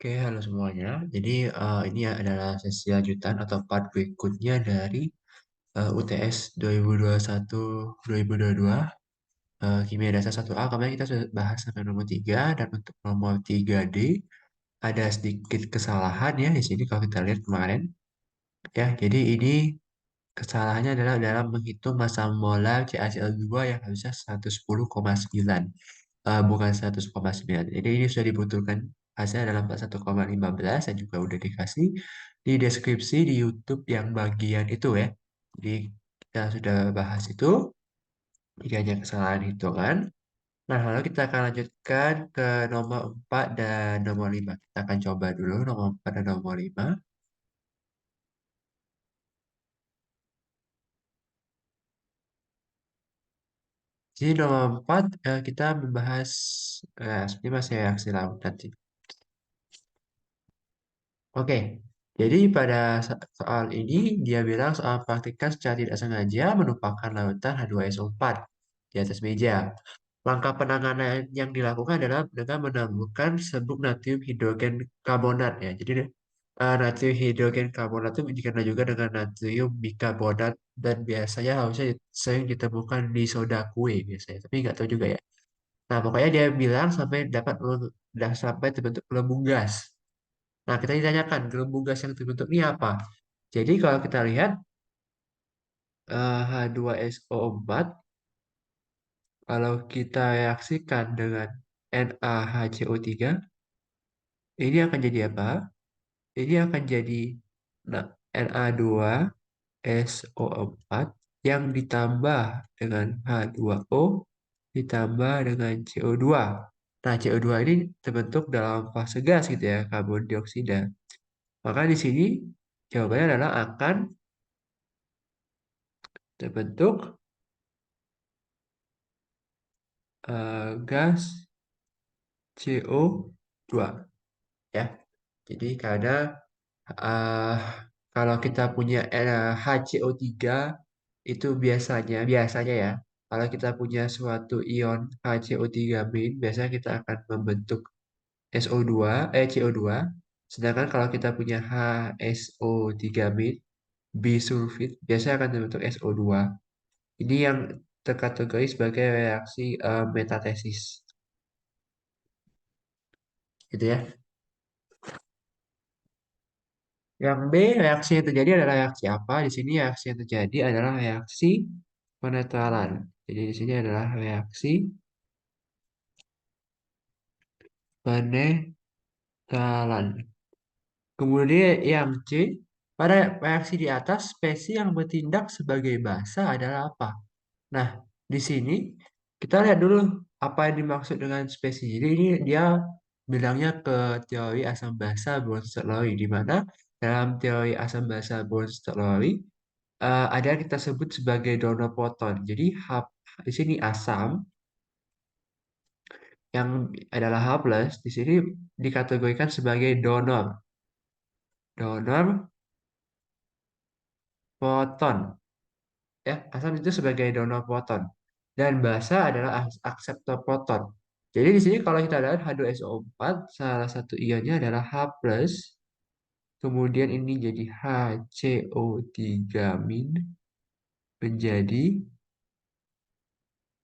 Oke, halo semuanya. Jadi ini adalah sesi lanjutan atau part berikutnya dari UTS 2021-2022 Kimia Dasar 1A. Kemarin kita sudah bahas sampai nomor 3 dan untuk nomor 3D ada sedikit kesalahan ya di sini kalau kita lihat kemarin. Ya, jadi ini kesalahannya adalah dalam menghitung massa molar CaCl2 yang harusnya 110,9, bukan 100,9. Jadi ini sudah dibutuhkan hasilnya dalam 1,15 dan juga udah dikasih di deskripsi di YouTube yang bagian itu ya. Jadi kita sudah bahas itu, tiganya kesalahan hitungan. Nah, lalu kita akan lanjutkan ke nomor 4 dan nomor 5. Kita akan coba dulu nomor 4 dan nomor 5. Jadi nomor 4 kita membahas sebenarnya masih reaksi laut nanti. Oke, jadi pada soal ini dia bilang soal praktikkan secara tidak sengaja menumpahkan lautan H2SO4 di atas meja. Langkah penanganan yang dilakukan adalah dengan menambahkan serbuk natrium hidrogen karbonat ya. Jadi natrium hidrogen karbonat itu dikenal juga dengan natrium bikarbonat dan biasanya harusnya sering ditemukan di soda kue biasanya, tapi nggak tahu juga ya. Nah, pokoknya dia bilang sampai terbentuk gelembung gas. Nah, kita ditanyakan gelembung gas yang terbentuk ini apa? Jadi kalau kita lihat H2SO4, kalau kita reaksikan dengan NaHCO3, ini akan jadi apa? Ini akan jadi nah, Na2SO4 yang ditambah dengan H2O ditambah dengan CO2. Nah, CO2 ini terbentuk dalam fase gas gitu ya, karbon dioksida. Maka di sini jawabannya adalah akan terbentuk gas CO2 ya. Jadi karena eh, kalau kita punya HCO3 itu biasanya ya, kalau kita punya suatu ion HCO3-, biasanya kita akan membentuk SO2 CO2. Sedangkan kalau kita punya HSO3-, bisulfit biasanya akan membentuk SO2. Ini yang terkategori sebagai reaksi metatesis gitu ya. Yang B, reaksi yang terjadi adalah reaksi apa? Di sini reaksi yang terjadi adalah reaksi penetralan. Jadi di sini adalah reaksi penetralan. Kemudian yang C, pada reaksi di atas, spesies yang bertindak sebagai basa adalah apa? Nah, di sini kita lihat dulu apa yang dimaksud dengan spesies. Jadi ini dia bilangnya ke teori asam basa Bronsted-Lowry, di mana dalam teori asam basa Bronsted-Lowry ada yang kita sebut sebagai donor proton. Jadi di sini asam yang adalah H+, di sini dikategorikan sebagai donor proton. Ya, asam itu sebagai donor proton dan basa adalah akseptor proton. Jadi di sini kalau kita lihat H2SO4, salah satu ionnya adalah H+, kemudian ini jadi HCO3- menjadi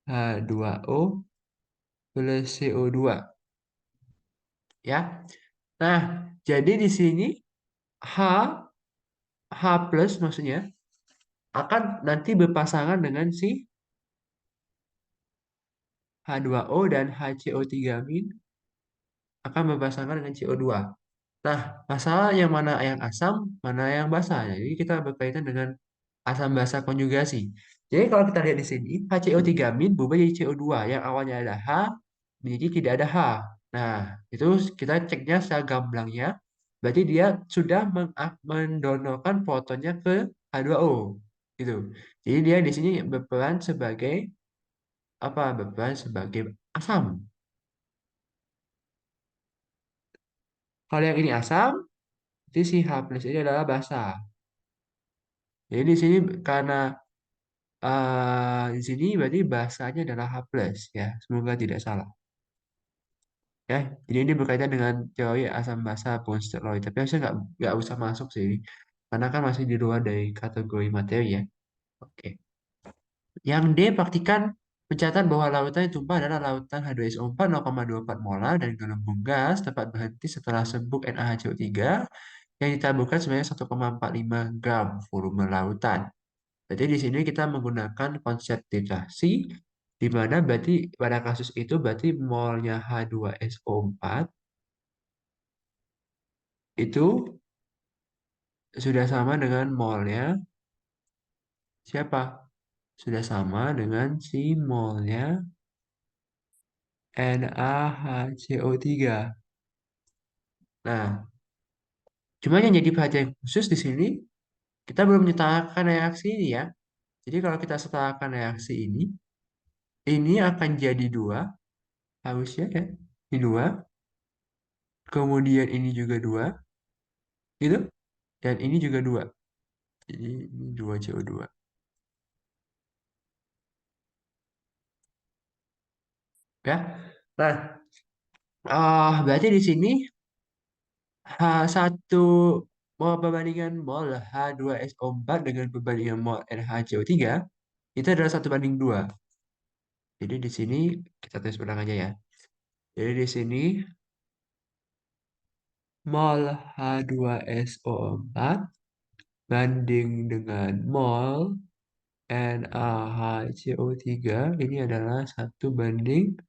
H2O plus CO2 ya. Nah, jadi di sini H H+ maksudnya akan nanti berpasangan dengan si H2O dan HCO3- akan berpasangan dengan CO2. Nah, masalah yang mana yang asam, mana yang basa. Jadi kita berkaitan dengan asam basa konjugasi. Jadi kalau kita lihat di sini, HCO3- berubah jadi CO2 yang awalnya ada H menjadi tidak ada H. Nah, itu kita ceknya secara gamblangnya. Berarti dia sudah mendonorkan protonnya ke H2O. Gitu. Jadi dia di sini berperan sebagai apa? Berperan sebagai asam. Kalau yang ini asam, jadi si H+ ini adalah basa. Jadi di sini karena di sini berarti bahasanya adalah H+, ya. Semoga tidak salah. Ya, jadi ini berkaitan dengan teori asam basa pun steroid. Tapi saya nggak usah masuk sih, karena kan masih di luar dari kategori materi ya. Oke. Yang D, pastikan pencatatan bahwa lautan yang tumpah adalah lautan H2SO4 0,24 molar dan gelembung gas dapat berhenti setelah serbuk NaHCO3 yang ditaburkan sebanyak 1,45 gram volume lautan. Jadi di sini kita menggunakan konsep titrasi, di mana berarti pada kasus itu berarti molnya H2SO4 itu sudah sama dengan molnya siapa? Sudah sama dengan si molnya NaHCO3. Nah, cuma yang jadi perhatian khusus di sini, kita belum menyetarakan reaksi ini ya. Jadi kalau kita setarakan reaksi ini akan jadi dua, harusnya ya. Ini dua, kemudian ini juga dua, gitu. Dan ini juga dua. Jadi ini 2CO2. Ya. Nah, berarti di sini H1 mol perbandingan mol H2SO4 dengan perbandingan mol NaHCO3 itu adalah 1:2. Jadi di sini kita tulis ulang aja ya. Jadi di sini mol H2SO4 banding dengan mol NaHCO3 ini adalah 1:2.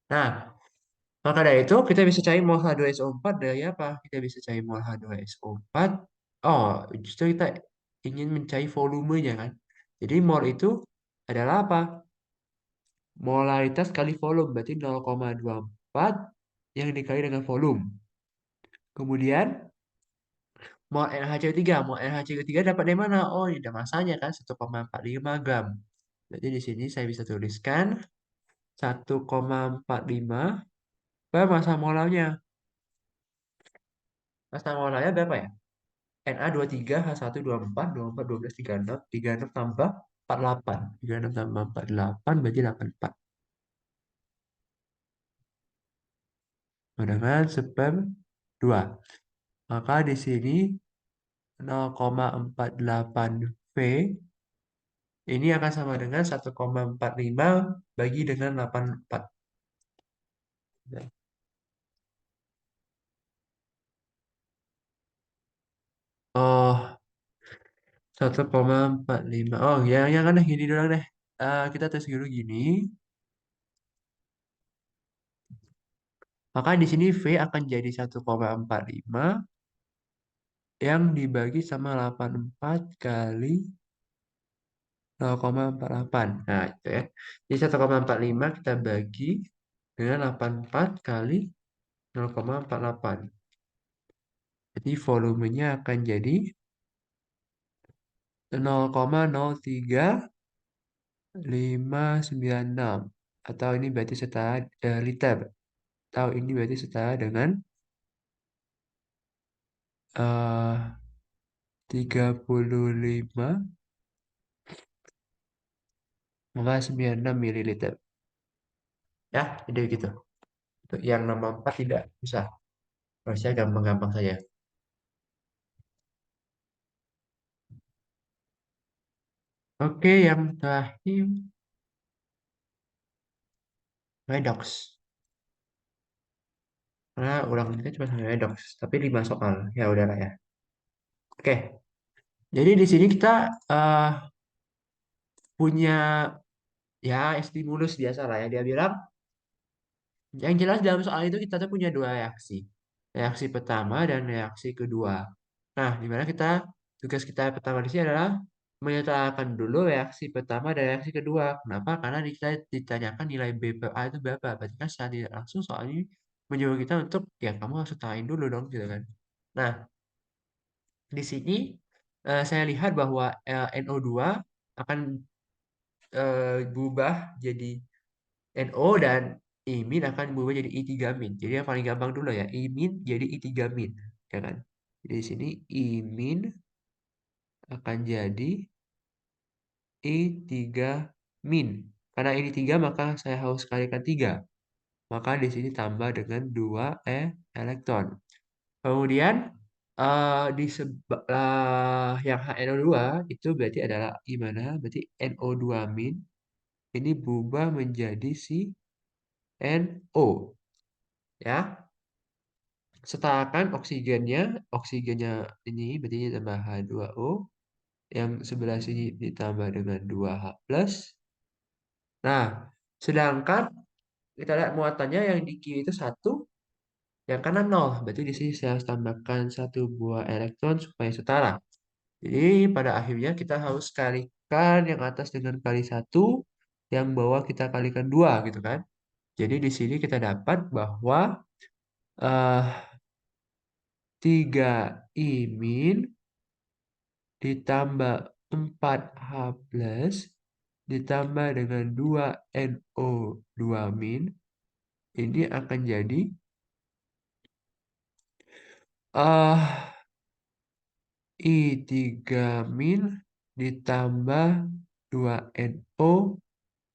Nah, maka dari itu kita bisa cari mol H2SO4 dari apa? Kita bisa cari mol H2SO4. Oh, justru kita ingin mencari volumenya kan. Jadi mol itu adalah apa? Molaritas kali volume, berarti 0,24 yang dikali dengan volume. Kemudian mol NaHCO3, mol NaHCO3 dapat dari mana? Oh, ini ada masanya kan, 1,45 gram. Jadi di sini saya bisa tuliskan 1,45 berapa massa molarnya? Massa molarnya berapa ya? Na 23, H1 24, 24, 12, 36, 36 tambah 48. 36 tambah 48 berarti 84. Dengan sperm 2. Maka di sini 0,48 V ini akan sama dengan 1,45 bagi dengan 84. Oh, 1,45. Oh, ya kan deh gini dulu deh. Kita tes dulu gini. Maka di sini V akan jadi 1,45 yang dibagi sama 84 kali 0,48. Nah, itu ya. Jadi 1,45 kita bagi dengan 84 kali 0,48. Jadi volumenya akan jadi 0,03596. Atau ini berarti setara liter. Atau ini berarti setara dengan eh 35,96 mililiter. Ya, jadi gitu. Untuk yang nomor 4 tidak bisa. Harusnya gampang-gampang saja. Oke, yang terakhir redox. Karena ulangan kita cuma sampai redox, tapi 5 soal. Ya udah lah ya. Oke, jadi di sini kita eh, punya ya stimulus biasa lah ya. Dia bilang, yang jelas dalam soal itu kita tuh punya dua reaksi. Reaksi pertama dan reaksi kedua. Nah, dimana tugas kita pertama di sini adalah menyetarakan dulu reaksi pertama dan reaksi kedua. Kenapa? Karena kita ditanyakan nilai B per A itu berapa. Berarti kan secara tidak langsung soal ini menyuruh kita untuk, ya kamu harus setarain dulu dong, gitu kan. Nah, di sini saya lihat bahwa NO2 akan berubah jadi NO dan imin akan berubah jadi I3-min. Jadi yang paling gampang dulu ya, imin jadi I3-min, ya kan? Jadi di sini imin akan jadi I3 min. Karena ini 3 maka saya harus kalikan 3. maka di sini tambah dengan 2 elektron. Kemudian di sebelah yang HNO2 itu berarti adalah gimana? Berarti NO2 min ini berubah menjadi si NO ya. Setarakan oksigennya ini berarti tambah H2O, yang sebelah sini ditambah dengan 2H plus. Nah, sedangkan kita lihat muatannya yang di kiri itu 1, yang kanan 0. Berarti di sini saya harus tambahkan 1 buah elektron supaya setara. Jadi pada akhirnya kita harus kalikan yang atas dengan kali 1, yang bawah kita kalikan 2 gitu kan. Jadi di sini kita dapat bahwa eh 3I min ditambah 4H plus ditambah dengan 2NO2 min ini akan jadi ah I3 min ditambah 2NO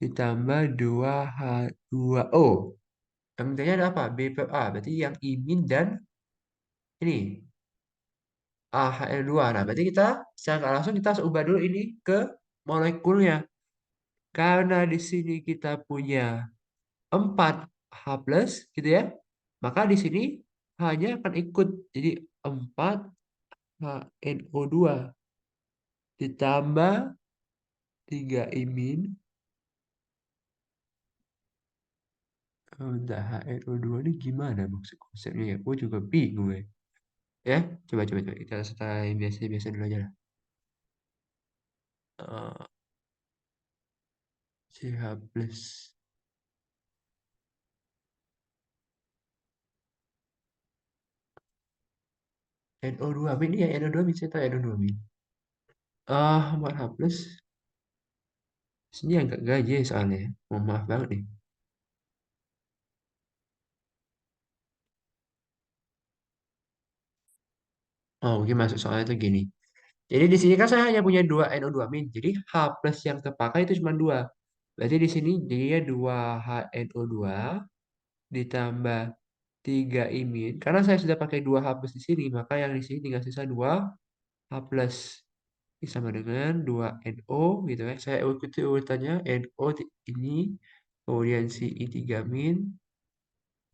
ditambah 2H2O. Yang intinya ada apa? B per A. Berarti yang I min dan ini AHL2. Nah, berarti kita secara nggak langsung kita harus ubah dulu ini ke molekulnya. Karena di sini kita punya 4H plus gitu ya. Maka di sini hanya akan ikut. Jadi 4HNO2 ditambah 3 imin. Bentar, HNO2 ini gimana maksud konsepnya ya? Gue juga bingung ya. Ya, coba. Kita setelahnya biasa-biasa dulu aja lah. Eh, CH plus. NO2 min ya, NO2 min. Saya tahu NO2 min. 4H plus. Sini agak gaje soalnya ya. Mohon maaf banget nih. Oh, mungkin masuk soalnya itu gini. Jadi di sini kan saya hanya punya 2 NO2 min. Jadi H plus yang terpakai itu cuma 2. Berarti di sini jadinya 2 HNO2 ditambah 3 imin. Karena saya sudah pakai 2 H plus di sini, maka yang di sini tinggal sisa 2 H plus. Ini sama dengan 2 NO gitu ya. Saya ikuti urutannya NO ini, kemudian si I3 min,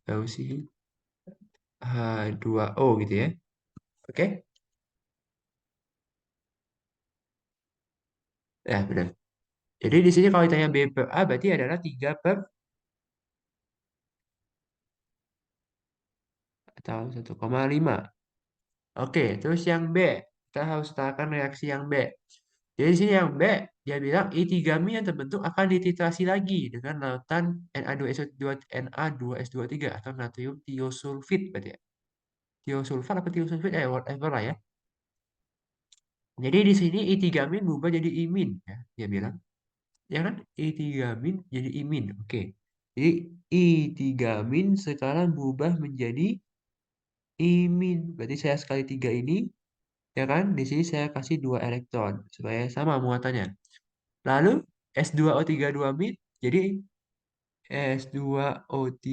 lalu si H2O gitu ya. Oke? Ya, benar. Jadi di sini kalau ditanya B per A berarti adalah 3 per atau 1,5. Oke, terus yang B. Kita harus setarakan reaksi yang B. Jadi di sini yang B, dia bilang I3Mi yang terbentuk akan dititrasi lagi dengan lautan Na2SO2 Na2S23 atau natrium tiosulfit berarti ya. Tiosulfat apa tiosulfit whatever lah ya. Jadi di sini I3min berubah jadi imin ya, dia bilang. Ya kan? I3min jadi imin. Oke. Jadi I3min sekarang berubah menjadi imin. Berarti saya sekali 3 ini, ya kan? Di sini saya kasih 2 elektron supaya sama muatannya. Lalu S2O32 min jadi S2O3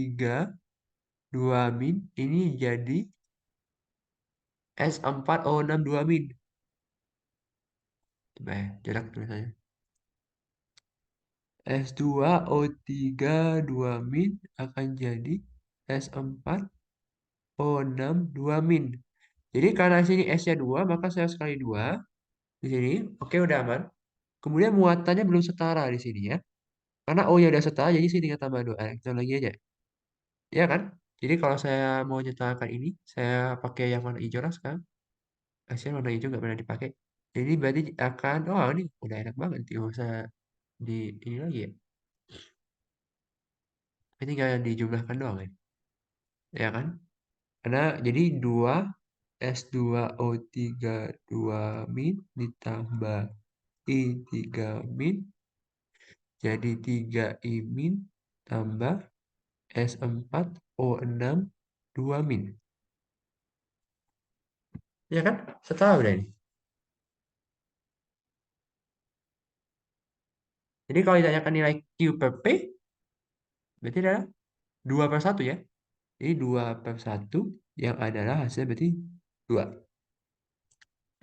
2 min ini jadi S4O6 2 min. Coba ya, jarak tulisannya. S2O3 2 min akan jadi S4O6 2 min. Jadi karena sini S-nya 2, maka saya sekali 2 di sini. Oke, udah aman. Kemudian muatannya belum setara di sini ya. Karena O-nya udah setara, jadi sini tinggal tambah 2 elektron lagi aja. Ya kan? Jadi kalau saya mau nyetakan ini, saya pakai yang warna hijau lah sekarang. Kasihan warna hijau nggak pernah dipakai. Jadi berarti akan, oh ini udah enak banget. Tidak usah di ini lagi ya. Ini tinggal dijumlahkan doang ya. Ya kan? Karena jadi 2 S2O3 2 min ditambah I3 min jadi 3 I min tambah S4O6 2 min. Ya kan? Setara udah ini. Jadi kalau ditanyakan nilai Q per P, berarti adalah 2/1 ya. Jadi 2/1 yang adalah hasilnya berarti 2.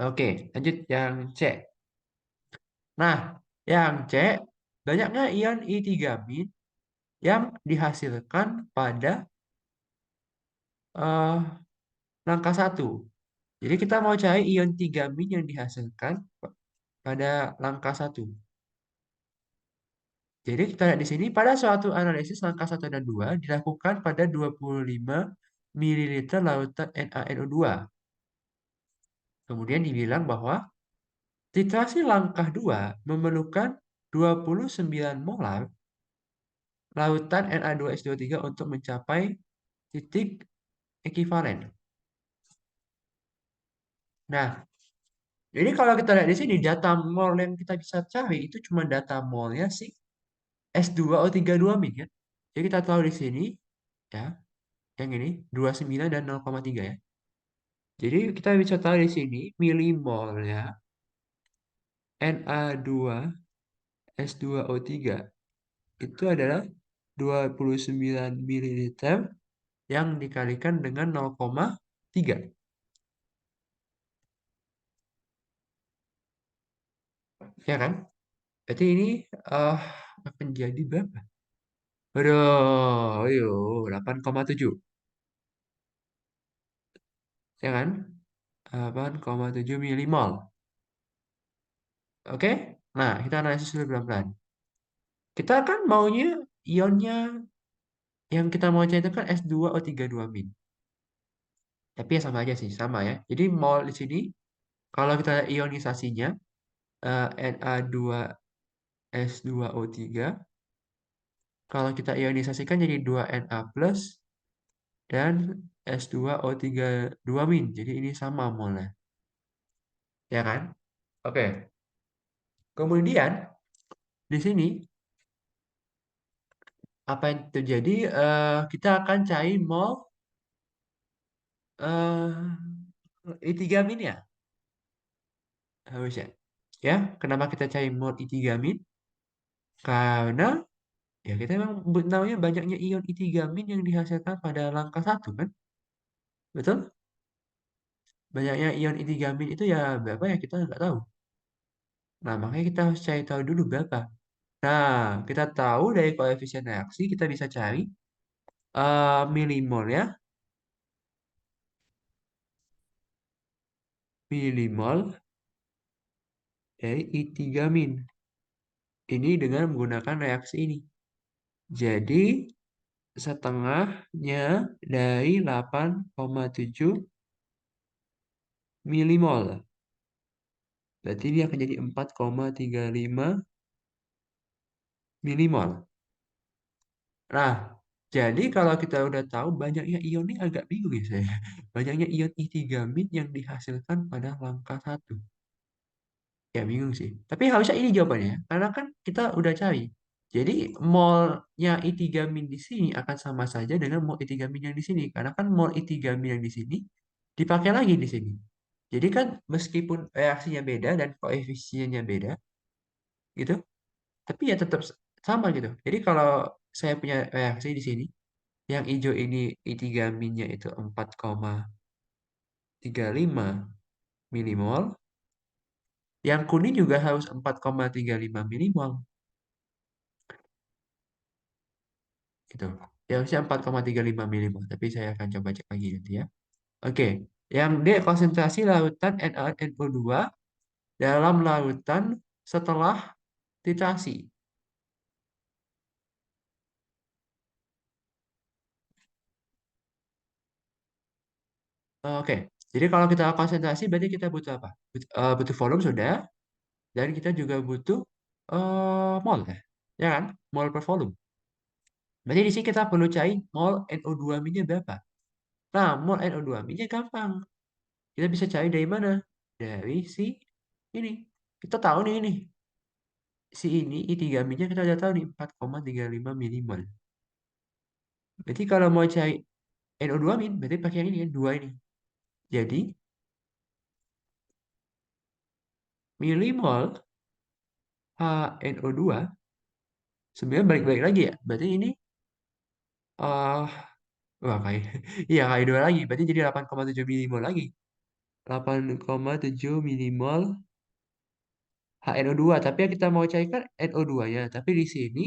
Oke, lanjut yang C. Nah, yang C, banyaknya ion I3- yang dihasilkan pada eh, langkah 1. Jadi kita mau cari ion 3- yang dihasilkan pada langkah 1. Jadi kita lihat di sini, pada suatu analisis langkah 1 dan 2 dilakukan pada 25 ml lautan NaNO2. Kemudian dibilang bahwa titrasi langkah 2 memerlukan 29 molar lautan Na2S23 untuk mencapai titik ekivalen. Nah, jadi kalau kita lihat di sini, data mol yang kita bisa cari itu cuma data molnya si S2O32 min, ya. Jadi kita tahu di sini, ya, yang ini 29 dan 0,3 ya. Jadi kita bisa tahu di sini milimolnya Na2S2O3 itu adalah 29 ml yang dikalikan dengan 0,3. Ya kan? Berarti ini eh, akan jadi berapa? Aduh, ayo 8,7. Ya kan? 8,7 milimol. Oke? Nah, kita analisis dulu pelan-pelan. Kita kan maunya ionnya yang kita mau cari itu kan S2O32 min. Tapi ya sama aja sih, sama ya. Jadi mol di sini, kalau kita lihat ionisasinya, Na2S2O3, kalau kita ionisasikan jadi 2Na plus dan S2O32 min. Jadi ini sama molnya. Ya kan? Oke. Kemudian, di sini, apa yang terjadi? Kita akan cari mol I3- ya, harusnya. Ya, kenapa kita cari mol I3-? Karena ya kita memang namanya banyaknya ion I3- yang dihasilkan pada langkah 1 kan? Betul? Banyaknya ion I3- itu ya berapa ya kita nggak tahu. Nah, makanya kita harus cari tahu dulu berapa. Nah, kita tahu dari koefisien reaksi kita bisa cari milimol ya. Milimol dari I3-. Ini dengan menggunakan reaksi ini. Jadi setengahnya dari 8,7 milimol. Berarti ini akan jadi 4,35 milimol. Nah, jadi kalau kita udah tahu banyaknya ion ini agak bingung ya saya. Banyaknya ion I3- yang dihasilkan pada langkah 1. Ya bingung sih. Tapi harusnya ini jawabannya, ya. Karena kan kita udah cari. Jadi molnya I3- di sini akan sama saja dengan mol I3- yang di sini. Karena kan mol I3- yang di sini dipakai lagi di sini. Jadi kan meskipun reaksinya beda dan koefisiennya beda gitu, tapi ya tetap sama gitu. Jadi kalau saya punya reaksi di sini, yang hijau ini I3- itu 4,35 milimol, yang kuning juga harus 4,35 milimol. Gitu. Ya harusnya 4,35 milimol, tapi saya akan coba cek lagi nanti ya. Oke, yang D konsentrasi lautan NaNO2 dalam lautan setelah titrasi. Oke, jadi kalau kita konsentrasi berarti kita butuh apa? Butuh volume sudah, dan kita juga butuh mol ya, ya kan? Mol per volume. Berarti di sini kita perlu cari mol NO2-nya berapa. Nah, mol NO2-nya gampang. Kita bisa cari dari mana? Dari si ini. Kita tahu nih ini. Si ini I3-nya kita udah tahu nih 4,35 milimol. Berarti kalau mau cari NO2-, berarti pakai yang ini kan, dua ini. Jadi milimol HNO2 sebenarnya balik-balik lagi ya. Berarti ini Ah, wah kayak iya kali dua lagi. Berarti jadi 8,7 milimol lagi. 8,7 milimol HNO2. Tapi yang kita mau cairkan NO2-nya. Tapi di sini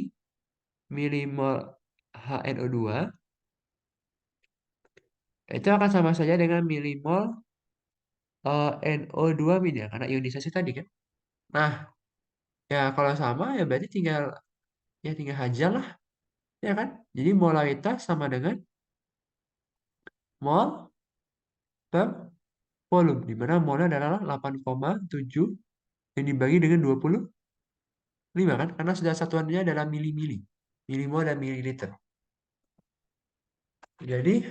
milimol HNO2 itu akan sama saja dengan milimol NO2 min ya, karena ionisasi tadi kan. Nah, ya kalau sama ya berarti tinggal hajar lah, ya kan? Jadi molaritas sama dengan mol per volume, di mana molnya adalah 8,7 yang dibagi dengan 25 kan? Karena sudah satuannya adalah mili-mili. Milimol dan mililiter. Jadi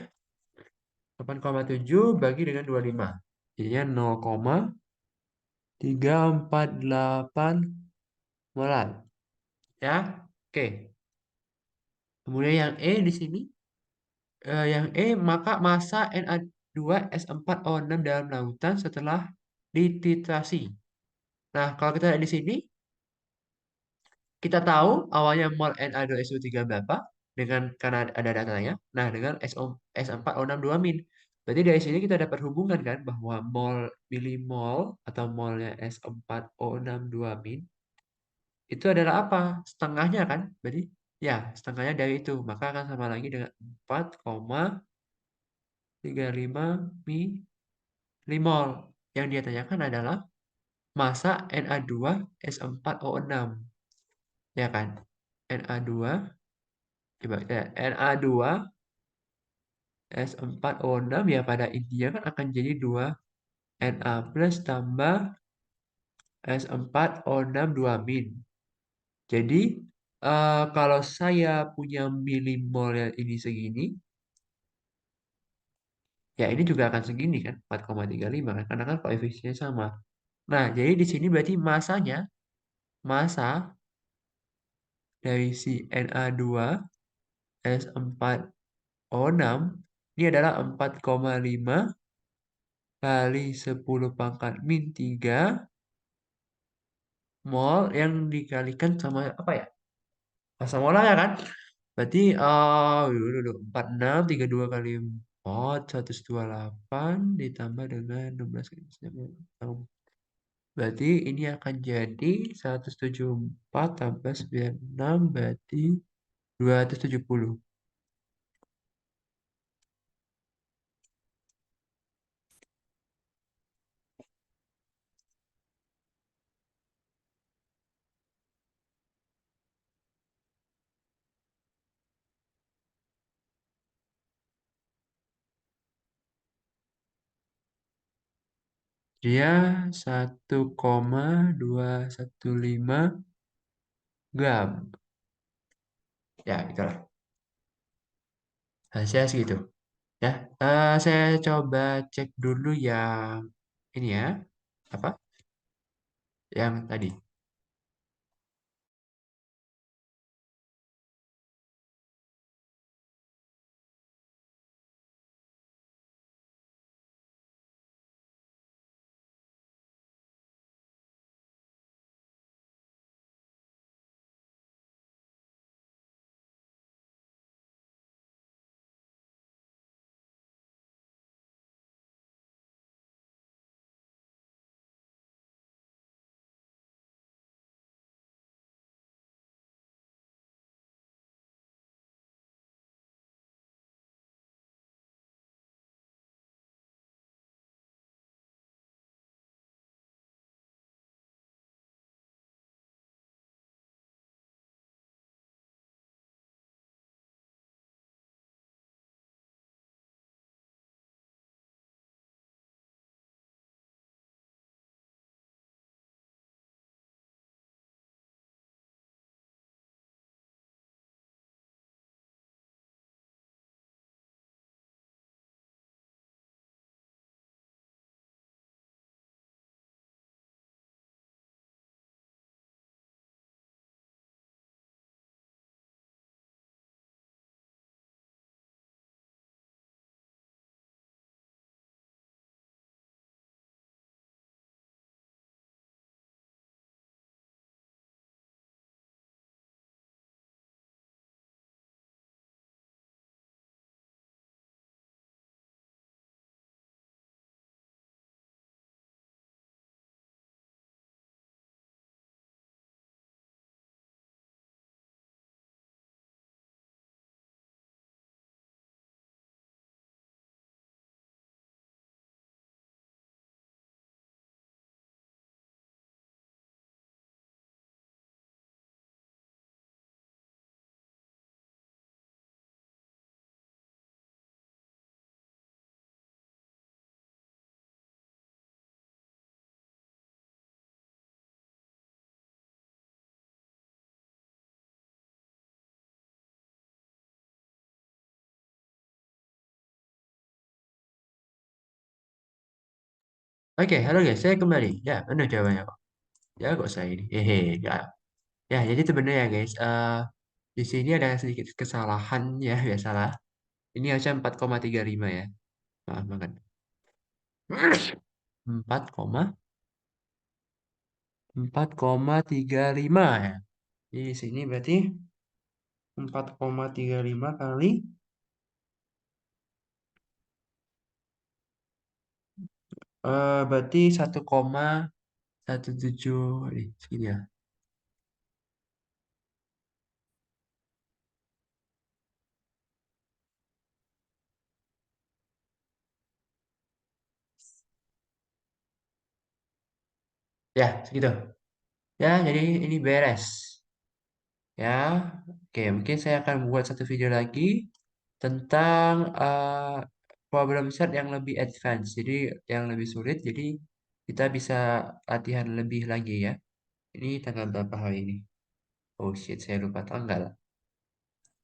8,7 bagi dengan 25. Jadinya 0,348 molar. Ya, oke. Kemudian yang E di sini, yang E maka massa Na2S4O6 dalam lautan setelah dititrasi. Nah, kalau kita lihat di sini, kita tahu awalnya mol Na2SO3 berapa dengan karena ada datanya. Nah, dengan S4O6 2 min. Berarti dari sini kita dapat hubungan kan bahwa milimol atau molnya S4O6 2 min itu adalah apa? Setengahnya kan? Berarti ya, setengahnya dari itu. Maka akan sama lagi dengan 4,35 milimol. Yang dia tanyakan adalah massa Na2S4O6. Ya kan? Na2, coba ya, Na2 S4O6 ya pada intinya kan akan jadi 2 Na plus tambah S4O6 2 min. Jadi kalau saya punya milimol yang ini segini, ya ini juga akan segini kan, 4,35 kan, karena kan koefisiennya sama. Nah, jadi di sini berarti massa dari si Na2 S4O6 ini adalah 4,5 kali 10 pangkat min 3 mol yang dikalikan sama apa ya? Massa molar ya kan? Berarti dulu 46 32 kali 4 128 ditambah dengan 16 kali 9. Berarti ini akan jadi 174 tambah 96 berarti 270. Dia 1,215 gram. Ya, itulah. Hasilnya segitu. Ya, saya coba cek dulu yang ini ya. Apa? Yang tadi. Oke, halo guys, saya kembali. Ya, benar jawabannya kok. Ya, kok saya ini. Hehe, ya. Ya, jadi sebenarnya ya guys, di sini ada sedikit kesalahan ya, biasalah. Ini harusnya 4,35 ya. Maaf banget. 4,35 ya. Di sini berarti 4,35 kali berarti 1,17 segini ya. Ya, segitu. Ya, jadi ini beres. Ya, oke, mungkin saya akan buat satu video lagi tentang problem set yang lebih advance, jadi yang lebih sulit. Jadi kita bisa latihan lebih lagi ya. Ini tanggal berapa hari ini? Oh shit, saya lupa tanggal.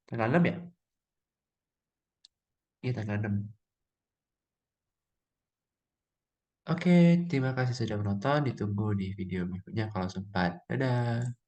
Tanggal 6 ya? Iya, tanggal 6. Oke, terima kasih sudah menonton. Ditunggu di video berikutnya kalau sempat. Dadah.